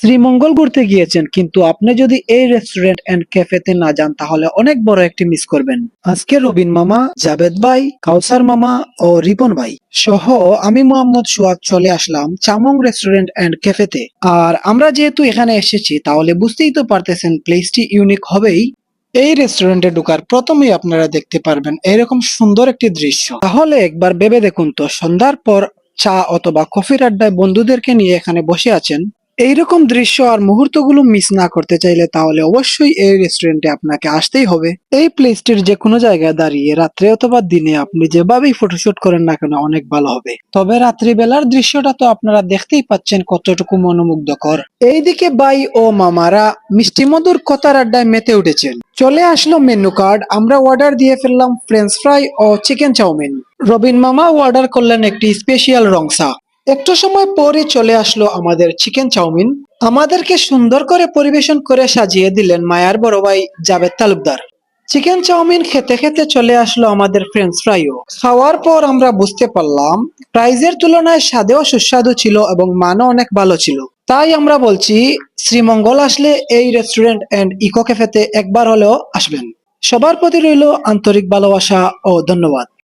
শ্রীমঙ্গল ঘুরতে গিয়েছেন কিন্তু আপনি যদি এই রেস্টুরেন্ট এন্ড ক্যাফেতে না যান তাহলে অনেক বড় একটি মিস করবেন। আজকে রবিন মামা, জাবেদ ভাই, কাউসার মামা ও রিপন ভাই সহ আমি মোহাম্মদ সুয়াদ চলে আসলাম চামং রেস্টুরেন্ট এন্ড ক্যাফেতে। আর আমরা যেহেতু এখানে এসেছি তাহলে বুঝতেই তো পারতেছেন প্লেসটি ইউনিক হবেই। এই রেস্টুরেন্টে ঢোকার প্রথমেই আপনারা দেখতে পারবেন এরকম সুন্দর একটি দৃশ্য। তাহলে একবার ভেবে দেখুন তো, সন্ধ্যার পর চা অথবা কফির আড্ডায় বন্ধুদেরকে নিয়ে এখানে বসে আছেন, এইরকম দৃশ্য আর মুহূর্তগুলো মিস না করতে চাইলে তাহলে অবশ্যই এই রেস্টুরেন্টে আপনাকে আসতেই হবে। এই প্লেসটির যে কোনো জায়গায় দাঁড়িয়ে রাত্রে অথবা দিনে আপনি যেভাবেই ফটোশুট করেন না কেন অনেক ভালো হবে। তবে রাত্রিবেলার দৃশ্যটা তো আপনারা দেখতেই পাচ্ছেন কতটুকু মনোমুগ্ধকর। এইদিকে ভাই ও মামারা মিষ্টিমধুর কথার আড্ডায় মেতে উঠেছেন। চলে আসলো মেনু কার্ড, আমরা অর্ডার দিয়ে ফেললাম ফ্রেঞ্চ ফ্রাই ও চিকেন চাউমিন। রবিন মামা অর্ডার করলেন একটি স্পেশাল রংসা। একটু সময় পরে চলে আসলো আমাদের চিকেন চাউমিন। আমাদেরকে সুন্দর করে পরিবেশন করে সাজিয়ে দিলেন মায়ার বড় ভাই জাবেদ তালুকদার। চিকেন চাউমিন খেতে খেতে চলে আসলো আমাদের ফ্রেঞ্চ ফ্রাইও। খাওয়ার পর আমরা বুঝতে পারলাম প্রাইজের তুলনায় স্বাদেও সুস্বাদু ছিল এবং মানও অনেক ভালো ছিল। তাই আমরা বলছি শ্রীমঙ্গল আসলে এই রেস্টুরেন্ট এন্ড ইকো ক্যাফেতে একবার হলেও আসবেন। সবার প্রতি রইল আন্তরিক ভালোবাসা ও ধন্যবাদ।